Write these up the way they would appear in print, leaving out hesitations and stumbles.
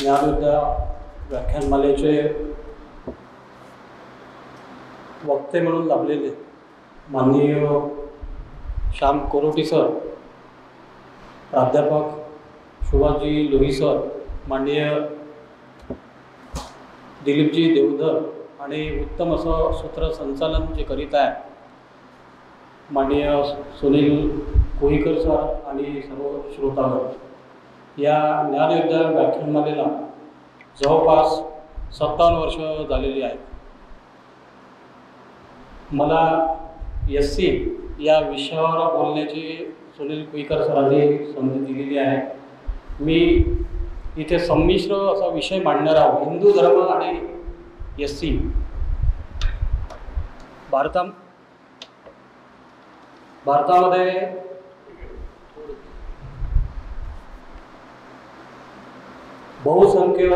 ज्ञानयुद्ध व्याख्यानमालेचे वक्ते म्हणून लाभलेले माननीय श्याम कोरोटी सर, प्राध्यापक सुभाषजी लोही सर, माननीय दिलीपजी देवधर आणि उत्तम असं सूत्रसंचालन जे करीत आहे माननीय सुनील कोहीकर सर आणि सर्व श्रोतागण, या ज्ञानयुद्ध व्याख्यानमालेला जवळपास 57 वर्ष झालेली आहेत. मला SC या विषयावर बोलण्याची सुनील कोहीकर सरांनी संधी दिलेली आहे. मी इथे संमिश्र असा विषय मांडणार आहोत, हिंदू धर्म आणि SC. भारतामध्ये बहुसंख्य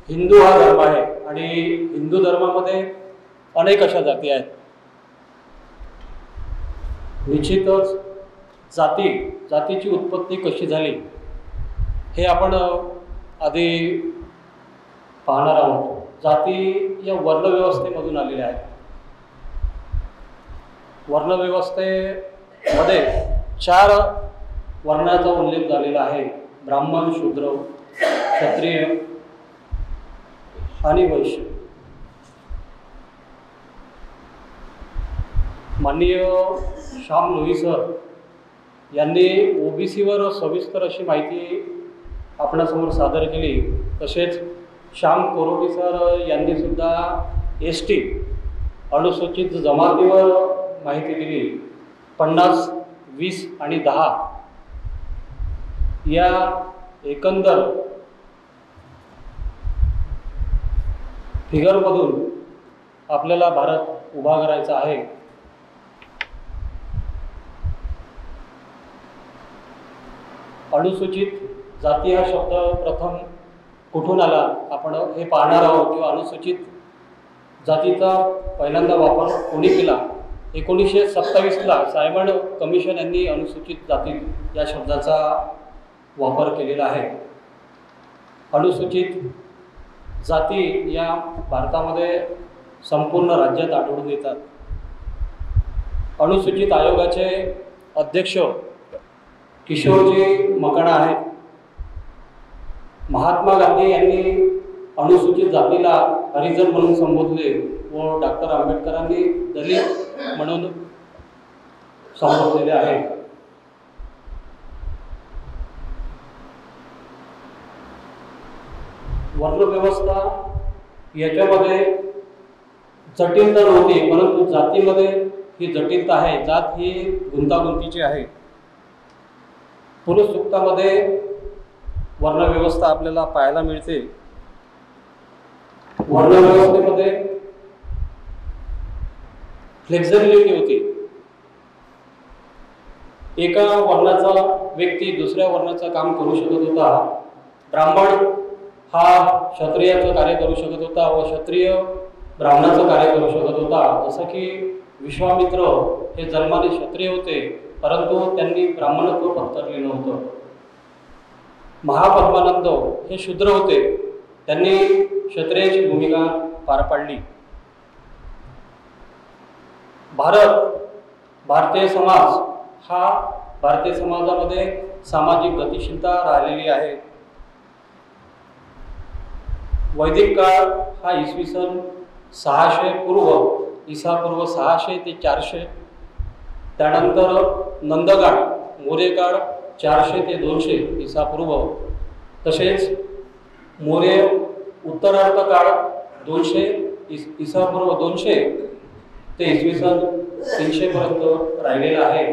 हिंदू हा धर्म आहे आणि हिंदू धर्मामध्ये अनेक अशा जाती आहेत. निश्चितच जातीची उत्पत्ती कशी झाली हे आपण आधी पाहणार आहोत. जाती या वर्णव्यवस्थेमधून आलेल्या आहेत. वर्णव्यवस्थेमध्ये 4 वर्णाचा उल्लेख झालेला आहे: ब्राह्मण, शूद्र, क्षत्रिय आणि वैश्य. माननीय श्याम लोही सर यांनी OBCवर सविस्तर अशी माहिती आपणासमोर सादर केली. तसेच श्याम कोरोटी सर यांनी सुद्धा ST अनुसूचित जमातीवर माहिती दिली. 50, 20 आणि 10 या एकंदर फिगरमधून आपल्याला भारत उभा करायचा आहे. अनुसूचित जाती हा शब्द प्रथम कुठून आला आपण हे पाहणार आहोत, किंवा अनुसूचित जातीचा पहिल्यांदा वापर कोणी केला. 1927ला सायमंड कमिशन यांनी अनुसूचित जाती या शब्दाचा वापर केलेला आहे. अनुसूचित जाती या भारतामध्ये संपूर्ण राज्यात आढळून येतात. अनुसूचित आयोगाचे अध्यक्ष किशोरजी मकणा आहेत. महात्मा गांधी यांनी अनुसूचित जातीला हरिजन म्हणून संबोधले व डॉक्टर आंबेडकरांनी दलित म्हणून संबोधलेले आहे. वर्णव्यवस्था याच्यामध्ये जटिलता नव्हती, परंतु जातीमध्ये ही जटिलता आहे. जात ही गुंतागुंतीची आहे. पुरुष सूक्तामध्ये वर्णव्यवस्था आपल्याला पाहायला मिळते. वर्णव्यवस्थेमध्ये फ्लेक्झिबिलिटी होती. एका वर्णाचा व्यक्ती दुसऱ्या वर्णाचं काम करू शकत होता. ब्राह्मण हा क्षत्रियाचं कार्य करू शकत होता व क्षत्रिय ब्राह्मणाचं कार्य करू शकत होता. जसं की विश्वामित्र हे जन्माने क्षत्रिय होते, परंतु त्यांनी ब्राह्मणत्व पत्करले नव्हतं. महापद्मानंद हे शूद्र होते, त्यांनी क्षत्रियाची भूमिका पार पाडली. भारतीय समाजामध्ये सामाजिक गतिशीलता राहिलेली आहे. वैदिक काळ हा इसवी सन 600 पूर्व, ईसापूर्व 600 ते 400. त्यानंतर नंदकाळ, मौर्यकाळ 400 ते 200 ईसापूर्व. तसेच मौर्य उत्तरार्ध काळ 200 ईसापूर्व 200 ते इसवी सन 300 पर्यंत राहिलेला आहे.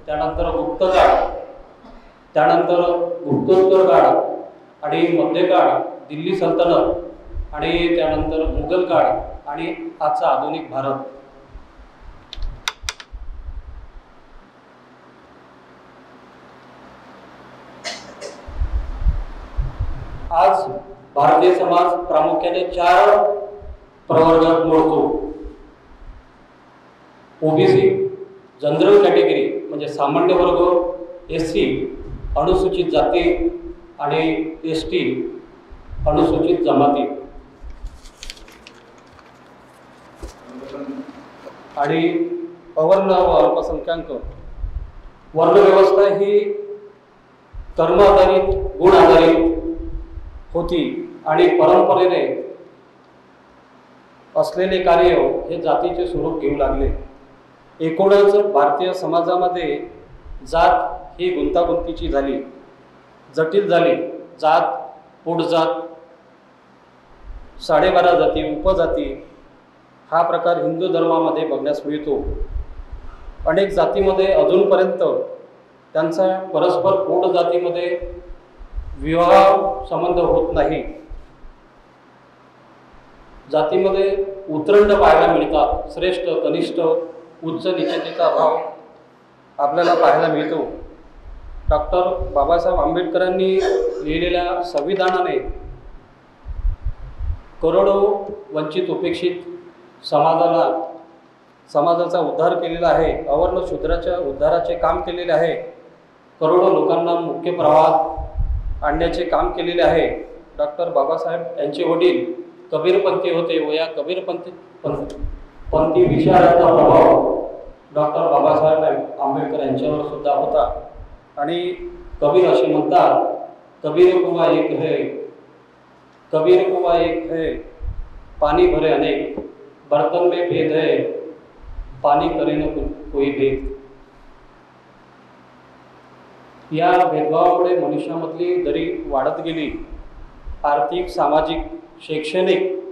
त्यानंतर गुप्तकाळ, त्यानंतर गुप्तोत्तर काळ आणि मध्यकाळ, दिल्ली सल्तनत आणि त्यानंतर मुघल काळ आणि आजचा आधुनिक भारत. आज भारतीय समाज प्रामुख्याने 4 प्रवर्गात मोडतो. ओबीसी, जनरल कॅटेगरी म्हणजे सामान्य वर्ग, एससी अनुसूचित जाती आणि एसटी अनुसूचित जमाती. आणि अवर्ण व अल्पसंख्याक वर्णव्यवस्था ही कर्म आधारित, गुण आधारित होती आणि परंपरेने असलेले कार्य हे जातीचे स्वरूप घेऊ लागले. एकूणच भारतीय समाजामध्ये जात ही गुंतागुंतीची झाली, जटिल झाली. जात, पोटजात, 12.5 जाती, उपजाती हा प्रकार हिंदू धर्मामध्ये बघण्यास मिळतो. अनेक जातीमध्ये अजूनपर्यंत त्यांचा परस्पर पोट जातीमध्ये विवाह संबंध होत नाही. जातीमध्ये उतरंड पाहायला मिळतात. श्रेष्ठ, कनिष्ठ, उच्च नीचतेचा भाव आपल्याला पाहायला मिळतो. डॉक्टर बाबासाहेब आंबेडकरांनी लिहिलेल्या संविधानाने करोडो वंचित उपेक्षित समाजाचा उद्धार केलेला आहे. अवर्ण शूद्राच्या उद्धाराचे काम केलेले आहे. करोडो लोकांना मुख्य प्रवाहात आणण्याचे काम केलेले आहे. डॉक्टर बाबासाहेब यांचे वडील कबीरपंथी होते व या कबीरपंथी विचाराचा प्रभाव डॉक्टर बाबासाहेब आंबेडकर यांच्यावर सुद्धा होता. आणि कबीर असे म्हणतात, कबीर कुआ एक है, कबीर कुआ एक है, पानी भरे अनेक, बर्तन में भेद है, पानी करे न कोई भेद. या भेदभावामुळे मनुष्यामधली दरी वाढत गेली. आर्थिक, सामाजिक, शैक्षणिक,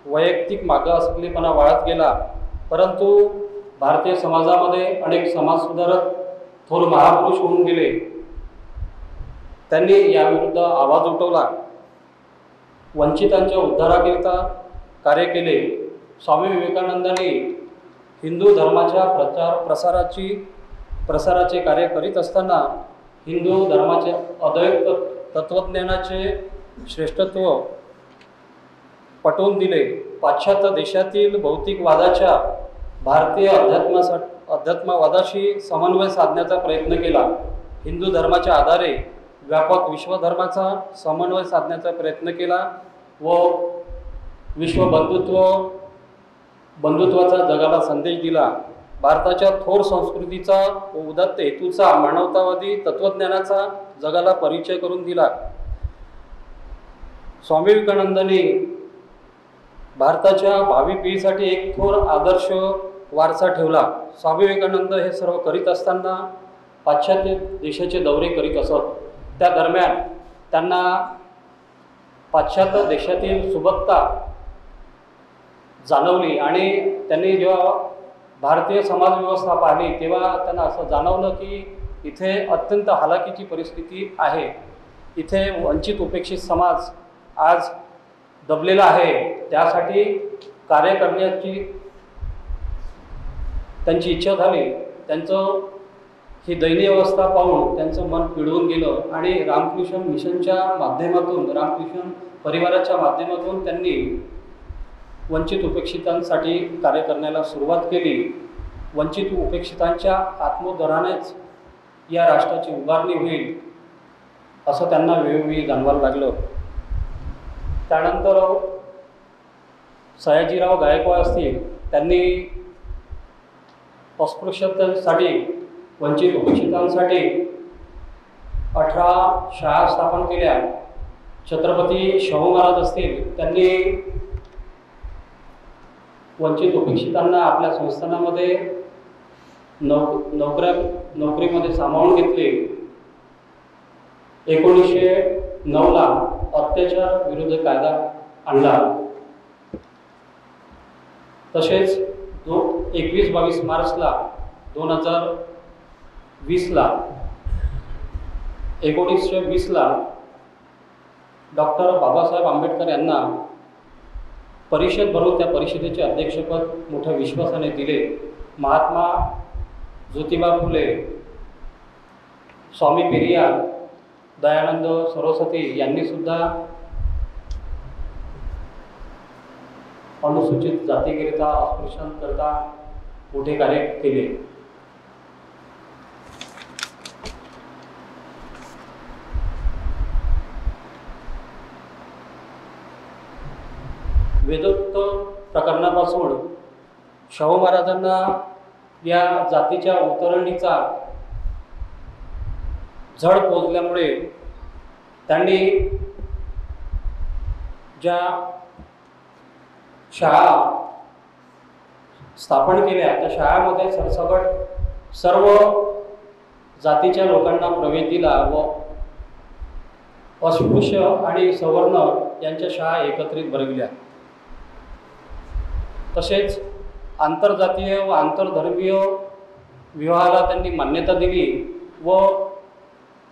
वैयक्तिक मागासलेपणा वाढत गेला. परंतु भारतीय समाजामध्ये अनेक समाजसुधारक थोर महापुरुष होऊन गेले. त्यांनी याविरुद्ध आवाज उठवला, वंचितांच्या उद्धाराकरिता कार्य केले. स्वामी विवेकानंदांनी हिंदू धर्माच्या प्रसाराचे कार्य करीत असताना हिंदू धर्माचे अद्वैत तत्वज्ञानाचे श्रेष्ठत्व पटवून दिले. पाश्चात्य देशातील भौतिकवादाच्या भारतीय अध्यात्मवादाशी समन्वय साधण्याचा प्रयत्न केला. हिंदू धर्माच्या आधारे व्यापक विश्वधर्माचा समन्वय साधण्याचा प्रयत्न केला व बंधुत्वाचा जगाला संदेश दिला. भारताच्या थोर संस्कृतीचा व उदात्त हेतूचा, मानवतावादी तत्वज्ञानाचा जगाला परिचय करून दिला. स्वामी विवेकानंदांनी भारताच्या भावी पिढीसाठी एक थोर आदर्श वारसा ठेवला. स्वामी विवेकानंद हे सर्व करीत असताना पाश्चात्य देशाचे दौरे करीत असत. त्या दरम्यान त्यांना पाश्चात्य देशातील सुबत्ता जाणवली आणि त्यांनी जेव्हा भारतीय समाजव्यवस्था पाहिली तेव्हा त्यांना असं जाणवलं की इथे अत्यंत हालाकीची परिस्थिती आहे. इथे वंचित उपेक्षित समाज आज दबलेला आहे. त्यासाठी कार्य करण्याची त्यांची इच्छा झाली. त्यांचं ही दयनीय अवस्था पाहून त्यांचं मन पिळून गेलं आणि रामकृष्ण मिशनच्या माध्यमातून, रामकृष्ण परिवाराच्या माध्यमातून त्यांनी वंचित उपेक्षितांसाठी कार्य करण्याला सुरुवात केली. वंचित उपेक्षितांच्या आत्मोद्धारानेच या राष्ट्राची उभारणी होईल असं त्यांना वेळोवेळी जाणवायला लागलं. त्यानंतर सयाजीराव गायकवाड असतील, त्यांनी अस्पृश्यतेसाठी, वंचित उपेक्षितांसाठी 18 शाळा स्थापन केल्या. छत्रपती शाहू महाराज असतील, त्यांनी वंचित उपेक्षितांना आपल्या संस्थानामध्ये नोकरीमध्ये सामावून घेतले. 1909ला अत्याचार विरुद्ध कायदा आणला. तसेच 21-22 मार्चला 1920ला डॉक्टर बाबासाहेब आंबेडकर यांना परिषद भरून त्या परिषदेचे अध्यक्षपद मोठ्या विश्वासाने दिले. महात्मा ज्योतिबा फुले, स्वामी पेरियार, दयानंद सरस्वती यांनी सुद्धा अनुसूचित जातीकरिता अस्पृश्यांकरिता मोठे कार्य केले. वेदोक्त प्रकरणापासून शाहू महाराजांना या जातीच्या उतरंडीचा झळ पोचल्यामुळे त्यांनी ज्या शाळा स्थापन केल्या त्या शाळांमध्ये सरसकट सर्व जातीच्या लोकांना प्रवेश दिला व अस्पृश्य आणि सवर्ण यांच्या शाळा एकत्रित भरविल्या. तसेच आंतरजातीय व आंतरधर्मीय विवाहाला त्यांनी मान्यता दिली व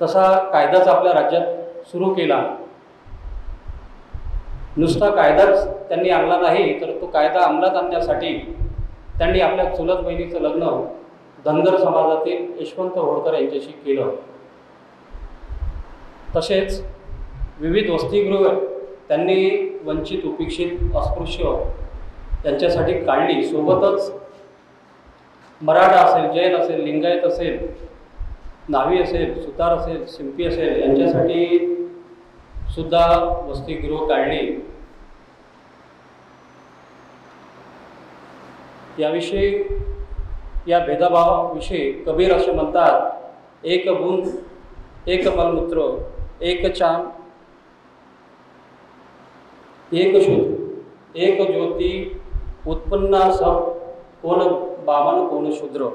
तसा कायदाच आपल्या राज्यात सुरू केला. नुसता कायदाच त्यांनी आणला नाही तर तो कायदा अंमलात आणण्यासाठी त्यांनी आपल्या चुलत बहिणीचं लग्न धनगर समाजातील यशवंत होळकर यांच्याशी केलं. तसेच विविध वसतिगृह त्यांनी वंचित उपेक्षित अस्पृश्य यांच्यासाठी काढली. सोबतच मराठा असेल, जैन असेल, लिंगायत असेल, न्हावी असेल, सुतार असेल, शिंपी असेल यांच्यासाठी सुद्धा वसतिगृह काढली. याविषयी या भेदभावाविषयी कबीर असे म्हणतात, एक बूंद एक मलमूत्र एक चांद एक शुद्ध एक ज्योती उत्पन्ना सब कोण बामन कोण शूद्र.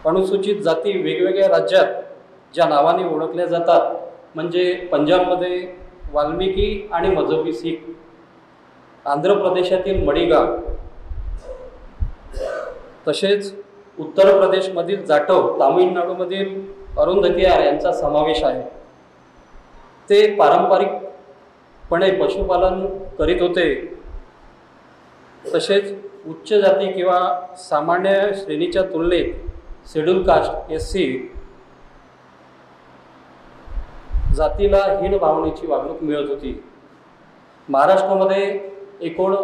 अनुसूचित जाती वेगवेगळ्या राज्यात ज्या नावाने ओळखल्या जातात म्हणजे पंजाबमध्ये वाल्मिकी आणि मजहबी सीख, आंध्र प्रदेशातील मडिगाव, तसेच उत्तर प्रदेशमधील जाटव, तामिळनाडूमधील अरुंधतीयार यांचा समावेश आहे. ते पारंपरिकपणे पशुपालन करीत होते. तसेच उच्च जाती किंवा सामान्य श्रेणीच्या तुलनेत शेड्यूल कास्ट SC जातीला हीन भावनेची वागणूक मिळत होती. महाराष्ट्रामध्ये एकूण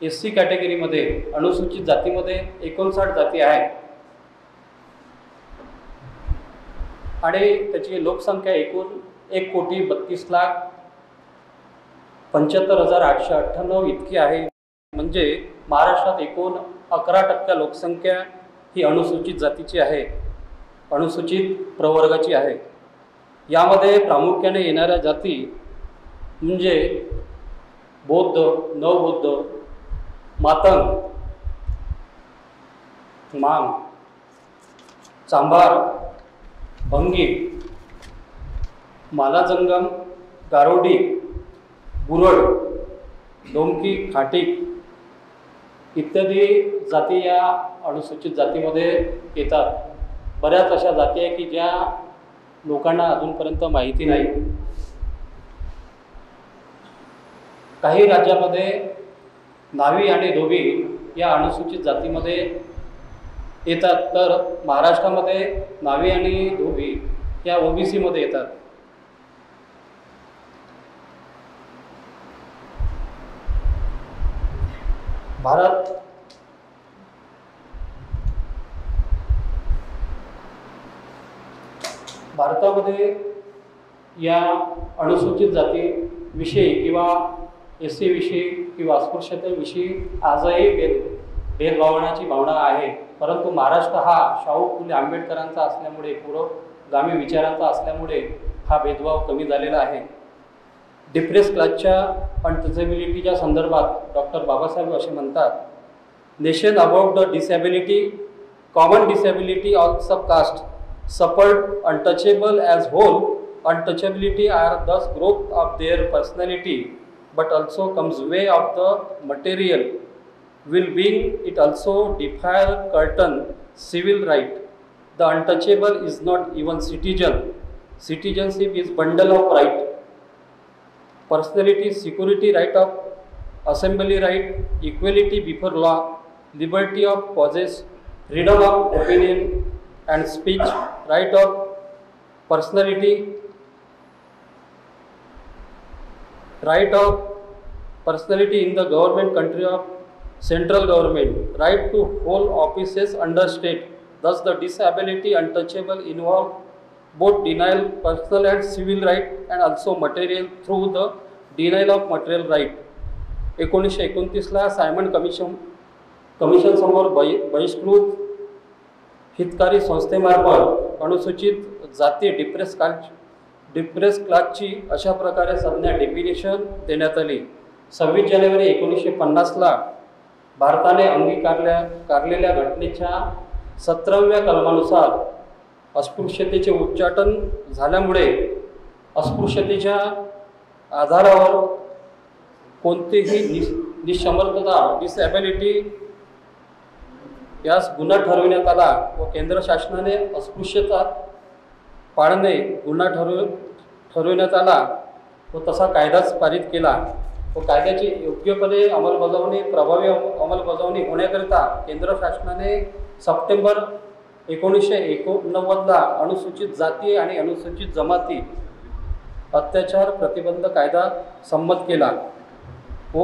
SC कॅटेगरीमध्ये अनुसूचित जातीमध्ये 59 जाती आहेत आणि त्याची लोकसंख्या एकूण 1,32,75,898 इतकी आहे. म्हणजे महाराष्ट्रात एकूण 11% लोकसंख्या ही अनुसूचित जातीची आहे, अनुसूचित प्रवर्गाची आहे. यामध्ये प्रामुख्याने येणाऱ्या जाती म्हणजे बौद्ध, नवबौद्ध, मातंग, मांग, चांभार, भंगी, मालाजंगम, गारोडी, बुरड, डोमकी, खाटीक इत्यादी जाती या अनुसूचित जातीमध्ये येतात. बऱ्याच अशा जाती आहे की ज्या लोकांना अजूनपर्यंत माहिती नाही. काही राज्यामध्ये न्हावी आणि धोबी या अनुसूचित जातीमध्ये येतात, तर महाराष्ट्रामध्ये न्हावी आणि धोबी या OBC मध्ये येतात. भारतामध्ये या अनुसूचित जातीविषयी किंवा SC विषयी किंवा अस्पृश्यतेविषयी आजही भेदभावनाची भावना आहे. परंतु महाराष्ट्र हा शाहू फुले आंबेडकरांचा असल्यामुळे, पुरोगामी विचारांचा असल्यामुळे हा भेदभाव कमी झालेला आहे. डिप्रेस क्लासच्या अनटचेबिलिटीच्या संदर्भात डॉक्टर बाबासाहेब असे म्हणतात, nation about the disability, common disability of sub caste, suffered untouchable as whole. Untouchability are thus growth of their personality, but also comes way of the material well-being. It also defies certain civil right. The untouchable is not even citizen. Citizenship is bundle of right. Personality, security, right of assembly right, equality before law, liberty of possess, freedom of opinion and speech, right of personality, right of personality in the government country of central government, right to hold offices under state. Thus, the disability untouchable involve both denial personal and civil right and also material through the denial of material right. 1929ला Simon commission समोर बहिष्कृत हितकारी संस्थेमार्फत अनुसूचित जाती depress क्लासची अशा प्रकारे संज्ञा डेफिनेशन देण्यात आली. 26 जानेवारी 1950ला भारताने अंगीकारलेल्या घटनेच्या 17व्या कलमानुसार अस्पृश्यतेचे उच्चाटन झाल्यामुळे अस्पृश्यतेच्या आधारावर कोणतीही निसमर्थता डिसॅबिलिटी यास गुन्हा ठरविण्यात आला व केंद्र शासनाने अस्पृश्यता पाळणे गुन्हा ठरविण्यात आला व तसा कायदाच पारित केला व कायद्याची योग्यपणे अंमलबजावणी प्रभावी अंमलबजावणी होण्याकरिता केंद्र शासनाने सप्टेंबर 1989ला अनुसूचित जाती आणि अनुसूचित जमाती अत्याचार प्रतिबंध कायदा संमत केला व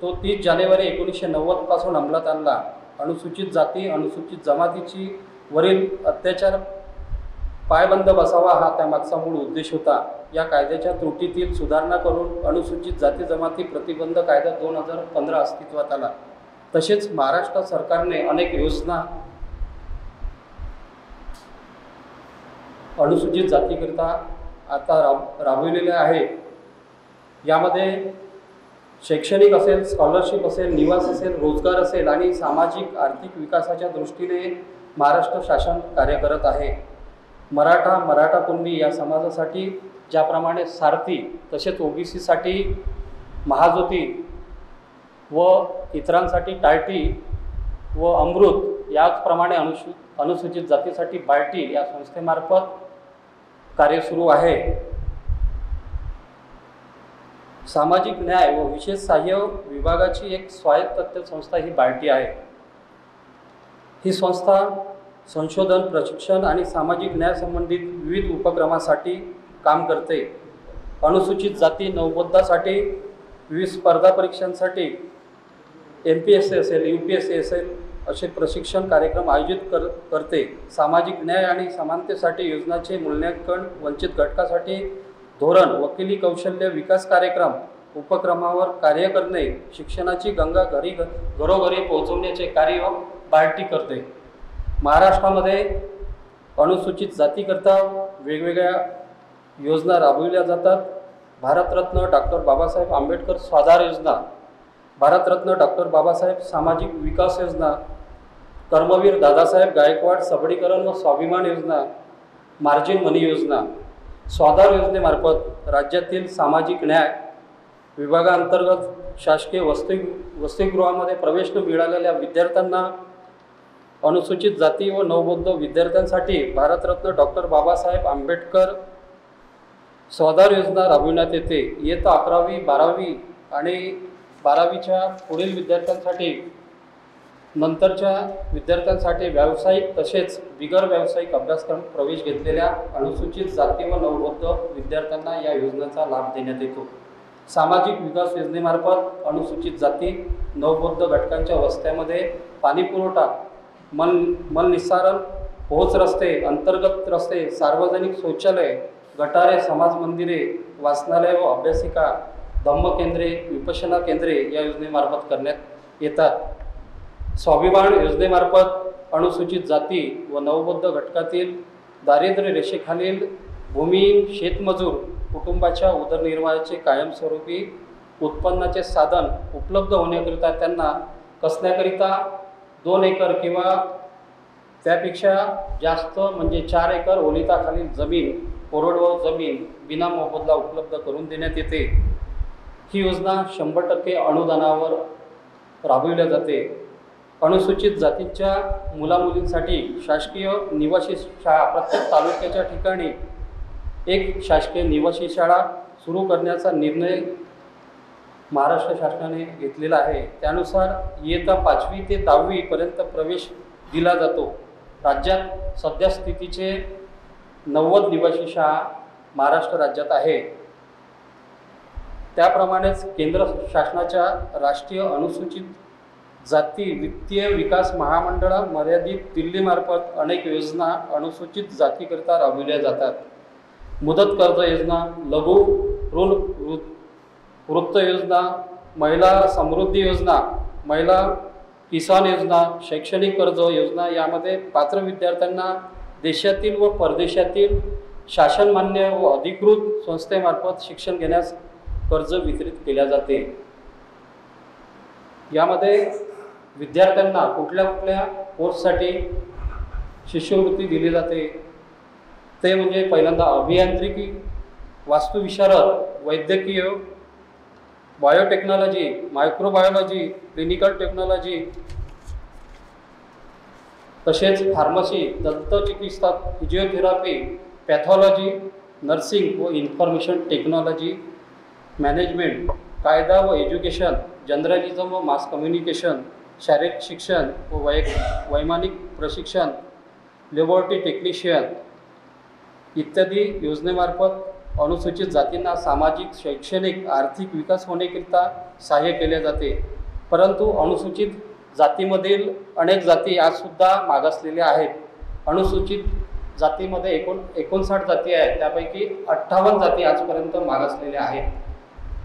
तो 30 जानेवारी 1990 पासून अंमलात आणला. अनुसूचित जाती अनुसूचित जमातीची वरील अत्याचार पायबंद बसावा हा त्यामागचा मूळ उद्देश होता. या कायद्याच्या त्रुटीतील सुधारणा करून अनुसूचित जाती जमाती प्रतिबंध कायदा 2015 अस्तित्वात आला. तसेच महाराष्ट्र सरकारने अनेक योजना अनुसूचित जातीकरिता आता राबविलेल्या आहेत. यामध्ये शैक्षणिक असेल, स्कॉलरशिप असेल, निवास असेल, रोजगार असेल आणि सामाजिक आर्थिक विकासाच्या दृष्टीने महाराष्ट्र शासन कार्य करत आहे. मराठा कुणबी या समाजासाठी ज्याप्रमाणे सारथी तसेच ओबीसीसाठी महाज्योती व इतरांसाठी टायटी व अमृत याचप्रमाणे अनुसूचित जातीसाठी बार्टी या संस्थेमार्फत कार्य सुरू आहे. सामाजिक न्याय व विशेष सहाय्य विभागाची एक स्वायत्त संस्था ही बार्टी आहे. ही संस्था संशोधन, प्रशिक्षण आणि सामाजिक न्याय संबंधित विविध उपक्रमासाठी काम करते. अनुसूचित जाती नवबोद्धासाठी विविध स्पर्धा परीक्षांसाठी MPSC असेल, UPSC असेल असे प्रशिक्षण कार्यक्रम आयोजित करते. सामाजिक न्याय आणि समानतेसाठी योजनाचे मूल्यांकन, वंचित घटकासाठी धोरण, वकिली कौशल्य विकास कार्यक्रम उपक्रमावर कार्य करणे, शिक्षणाची गंगा घरोघरी पोहोचवण्याचे कार्य बार्टी करते. महाराष्ट्रामध्ये अनुसूचित जातीकरता वेगवेगळ्या योजना राबविल्या जातात. भारतरत्न डॉक्टर बाबासाहेब आंबेडकर स्वाधार योजना, भारतरत्न डॉक्टर बाबासाहेब सामाजिक विकास योजना, कर्मवीर दादासाहेब गायकवाड सबलीकरण व स्वाभिमान योजना, मार्जिन मनी योजना. स्वाधार योजनेमार्फत राज्यातील सामाजिक न्याय विभागांतर्गत शासकीय वसतिगृहामध्ये प्रवेश न मिळालेल्या विद्यार्थ्यांना, अनुसूचित जाती व नवबौद्ध विद्यार्थ्यांसाठी भारतरत्न डॉक्टर बाबासाहेब आंबेडकर स्वाधार योजना राबविण्यात येते. इयत्ता 11वी 12वी आणि 12वीच्या पुढील विद्यार्थ्यांसाठी, नंतरच्या विद्यार्थ्यांसाठी व्यावसायिक तसेच बिगर व्यावसायिक अभ्यासक्रम प्रवेश घेतलेल्या अनुसूचित जाती व नवबौद्ध विद्यार्थ्यांना या योजनेचा लाभ देण्यात येतो. सामाजिक विकास योजनेमार्फत अनुसूचित जाती नवबौद्ध घटकांच्या वस्त्यामध्ये पाणी पुरवठा, मलनिस्सारण, पोहोच रस्ते, अंतर्गत रस्ते, सार्वजनिक शौचालय, गटारे, समाज मंदिरे, वाचनालय व अभ्यासिका, धम्मकेंद्रे, विपश्यना केंद्रे या योजनेमार्फत करण्यात येतात. स्वाभिमान योजनेमार्फत अनुसूचित जाती व नवबौद्ध घटकातील दारिद्र्य रेषेखालील भूमिहीन शेतमजूर कुटुंबाच्या उदरनिर्वाहाचे कायमस्वरूपी उत्पन्नाचे साधन उपलब्ध होण्याकरिता त्यांना कसण्याकरिता 2 एकर किंवा त्यापेक्षा जास्त म्हणजे 4 एकर ओलिताखालील जमीन, कोरडवाहू जमीन बिना मोबदला उपलब्ध करून देण्यात येते. ही योजना 100% अनुदानावर राबविल्या जाते. अनुसूचित जातीच्या मुलामुलींसाठी शासकीय निवासी शाळा, प्रत्येक तालुक्याच्या ठिकाणी एक शासकीय निवासी शाळा सुरू करण्याचा निर्णय महाराष्ट्र शासनाने घेतलेला आहे. त्यानुसार इयत्ता 5वी ते 10वी पर्यंत प्रवेश दिला जातो. राज्यात सध्या स्थितीचे 90 निवासी शाळा महाराष्ट्र राज्यात आहे. त्याप्रमाणेच केंद्र शासनाच्या राष्ट्रीय अनुसूचित जाती वित्तीय विकास महामंडळ मर्यादित दिल्लीमार्फत अनेक योजना अनुसूचित जातीकरिता राबविल्या जातात. मुदत कर्ज योजना, लघु ऋण वृत्त योजना, महिला समृद्धी योजना, महिला किसान योजना, शैक्षणिक कर्ज योजना यामध्ये पात्र विद्यार्थ्यांना देशातील व परदेशातील शासनमान्य व अधिकृत संस्थेमार्फत शिक्षण घेण्यास कर्ज वितरित केल्या जाते. यामध्ये विद्यार्थ्यांना कुठल्या कुठल्या कोर्ससाठी शिष्यवृत्ती दिली जाते ते म्हणजे पहिल्यांदा अभियांत्रिकी, वास्तुविशारद, वैद्यकीय, बायोटेक्नॉलॉजी, मायक्रोबायोलॉजी, क्लिनिकल टेक्नॉलॉजी, तसेच फार्मसी, दंतचिकित्सक, फिजिओथेरपी, पॅथॉलॉजी, नर्सिंग व इन्फॉर्मेशन टेक्नॉलॉजी, मॅनेजमेंट, कायदा व एज्युकेशन, जर्नलिझम व मास कम्युनिकेशन, शारीरिक शिक्षण व वैमानिक प्रशिक्षण, लॅबोरेटरी टेक्निशियन इत्यादी योजनेमार्फत अनुसूचित जातींना सामाजिक, शैक्षणिक, आर्थिक विकास होण्याकरिता सहाय्य केले जाते. परंतु अनुसूचित जातीमधील अनेक जाती आजसुद्धा मागासलेल्या आहेत. अनुसूचित जातीमध्ये 59 जाती आहेत, त्यापैकी 58 जाती आजपर्यंत मागासलेल्या आहेत.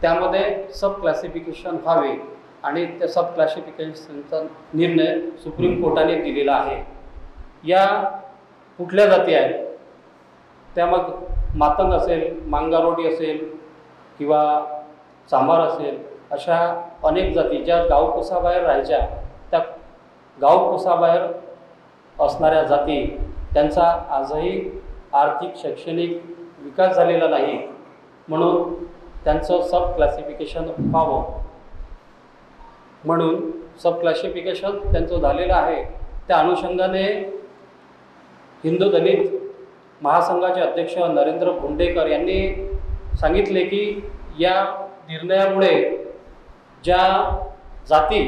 त्यामध्ये सब क्लासिफिकेशन व्हावे आणि त्या सब क्लासिफिकेशनचा निर्णय सुप्रीम कोर्टाने दिलेला आहे. या कुठल्या जाती आहेत त्या मग मातंग असेल, मांगारोडी असेल किंवा चांभार असेल, अशा अनेक जाती ज्या गावकुसाबाहेर राहायच्या, त्या गावकुसाबाहेर असणाऱ्या जाती त्यांचा आजही आर्थिक, शैक्षणिक विकास झालेला नाही, म्हणून त्यांचं सब क्लासिफिकेशन व्हावं म्हणून सब क्लासिफिकेशन त्यांचं झालेलं आहे. त्या अनुषंगाने हिंदू दलित महासंघाचे अध्यक्ष नरेंद्र भोंडेकर यांनी सांगितले की या निर्णयामुळे ज्या जाती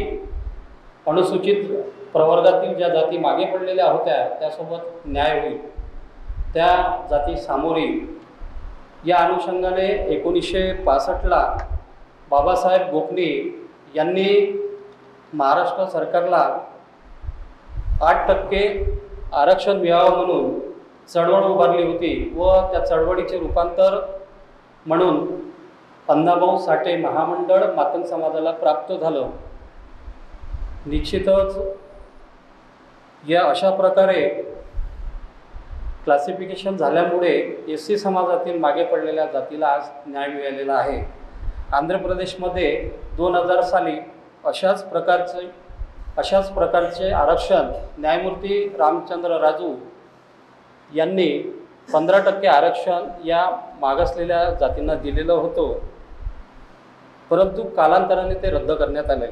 अनुसूचित प्रवर्गातील ज्या जाती मागे पडलेल्या होत्या त्यासोबत न्याय होईल, त्या जाती सामोर येईल. या अनुषंगाने 1965ला बाबासाहेब गोखले यांनी महाराष्ट्र सरकारला 8% आरक्षण मिळावं म्हणून चळवळ उभारली होती व त्या चळवळीचे रूपांतर म्हणून अण्णाभाऊ साठे महामंडळ मातंग समाजाला प्राप्त झालं. निश्चितच या अशा प्रकारे क्लासिफिकेशन झाल्यामुळे SC समाजातील मागे पडलेल्या जातीला आज न्याय मिळालेला आहे. आंध्र प्रदेशमध्ये 2000 साली अशाच प्रकारचे आरक्षण न्यायमूर्ती रामचंद्र राजू यांनी 15% आरक्षण या मागासलेल्या जातींना दिलेलं होतं, परंतु कालांतराने ते रद्द करण्यात आले.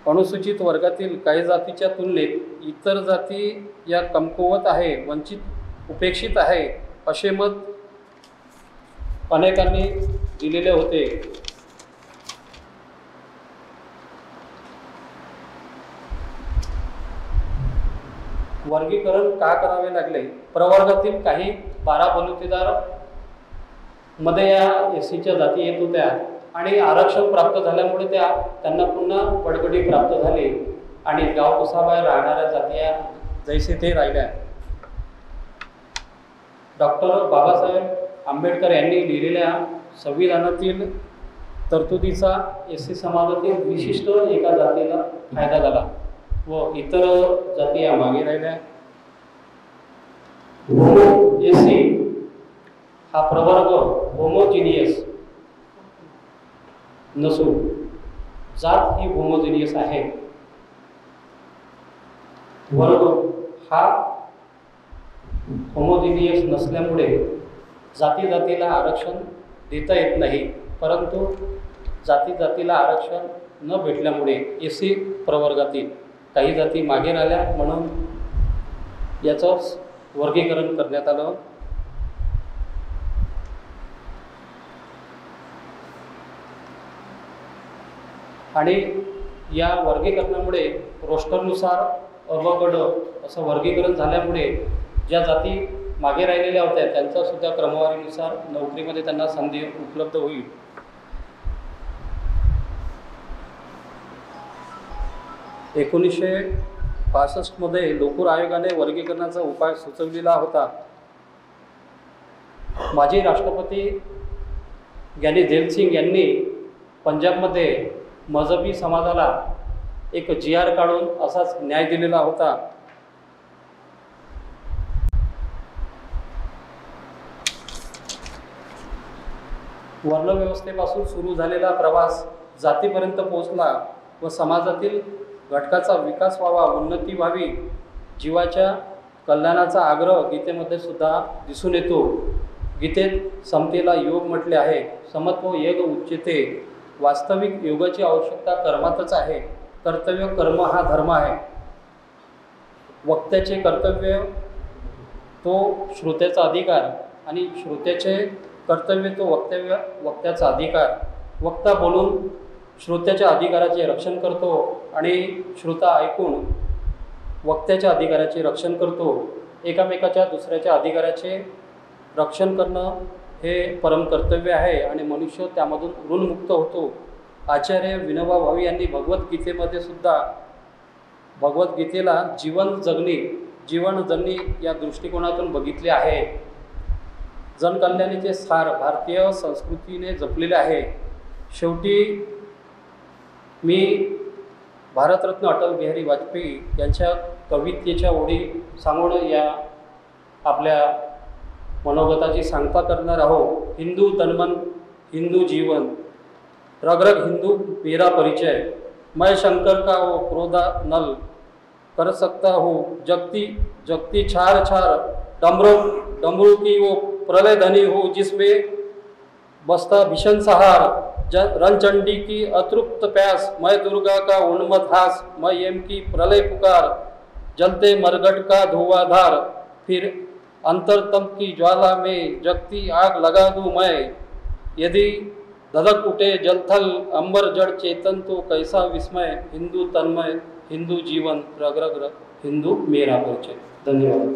अनुसूचित वर्गातील काही जातीच्या तुलनेत इतर जाती या कमकुवत आहे, वंचित, उपेक्षित आहे असे मत अनेकांनी दिलेले होते. वर्गीकरण का करावे लागले? प्रवर्गातील काही 12 बलुतेदार मध्ये या SCच्या जाती येत होत्या आणि आरक्षण प्राप्त झाल्यामुळे त्यांना पुन्हा बडबडी प्राप्त झाली आणि गावकुसाबाहेर राहणाऱ्या जाती या जैसे ते राहिल्या. डॉक्टर बाबासाहेब आंबेडकर यांनी लिहिलेल्या संविधानातील तरतुदीचा SC समाजातील विशिष्ट एका जातीला फायदा झाला व इतर जाती या मागे राहिल्या. SC हा प्रवर्ग होमोजिनियस नसून जात ही होमोजिनियस आहे. वर्ग हा होमोजिनियस नसल्यामुळे जाती जातीला आरक्षण देता येत नाही, परंतु जाती जातीला आरक्षण न भेटल्यामुळे SC प्रवर्गातील काही जाती मागे राहिल्या म्हणून याचं वर्गीकरण करण्यात आलं. आणि या वर्गीकरणामुळे रोस्टरनुसार अ-ब-ग-ड असं वर्गीकरण झाल्यामुळे ज्या जाती मागे राहिलेल्या होत्या त्यांचा सुद्धा क्रमवारीनुसार नोकरीमध्ये त्यांना संधी उपलब्ध होईल 1965 लोकूर आयोगाने वर्गीकरणाचा उपाय सुचवलेला होता। माजी राष्ट्रपती ज्ञानी झैल सिंग यांनी पंजाबमध्ये मजहबी समाजाला एक GR काढून असाच न्याय दिलेला होता। वर्णव्यवस्थेपासून सुरू झालेला प्रवास जातीपर्यंत पोहोचला व समाजातील घटकाचा विकास व्हावा, उन्नती व्हावी, जीवाच्या कल्याणाचा आग्रह गीतेमध्ये सुद्धा दिसून येतो। गीतेत समतेला योग म्हटले आहे। समत्व योग उच्यते। वास्तविक योगाची आवश्यकता कर्मातच आहे। कर्तव्य कर्म हा धर्म आहे। वक्त्याचे कर्तव्य तो श्रोत्याचा अधिकार आणि श्रोत्याचे कर्तव्य तो वक्त्याचा अधिकार। वक्ता बोलून श्रोत्याच्या अधिकाराचे रक्षण करतो आणि श्रोता ऐकून वक्त्याच्या अधिकाराचे रक्षण करतो। एकामेकाच्या दुसऱ्याच्या अधिकाराचे रक्षण करणं हे परम कर्तव्य आहे आणि मनुष्य त्यामधून ऋणमुक्त होतो। आचार्य विनोबा भावे यांनी भगवद्गीतेमध्ये सुद्धा भगवद्गीतेला जीवन जगणे या दृष्टिकोनातून बघितले आहे। जनकल्याणाचे सार भारतीय संस्कृतीने जपलेले आहे। शेवटी मी भारतरत्न अटल बिहारी वाजपेयी यांच्या कवितेच्या ओळी सांगून या आपल्या मनोगताची सांगता करणार आहोत। हिंदू तनमन हिंदू जीवन, रग रग हिंदू मेरा परिचय, मैं शंकर का वो क्रोधा नल, कर सकता हूँ जगती जगती छार छार, डमरू की वो प्रलय धनी हो जिसमें बसता भीषण सहार, रणचंडी की अतृप्त प्यास, मैं दुर्गा का उन्मत्त हास, मैं यम की प्रलय पुकार, जलते मरघट का धुआंधार, फिर अंतरतम की ज्वाला में जगती आग लगा दूं मैं, यदि धधक उठे जलथल अंबर जड़ चेतन तो कैसा विस्मय, हिंदू तन्मय हिंदू जीवन, रग रग रग हिंदू मेरा परिचय। धन्यवाद।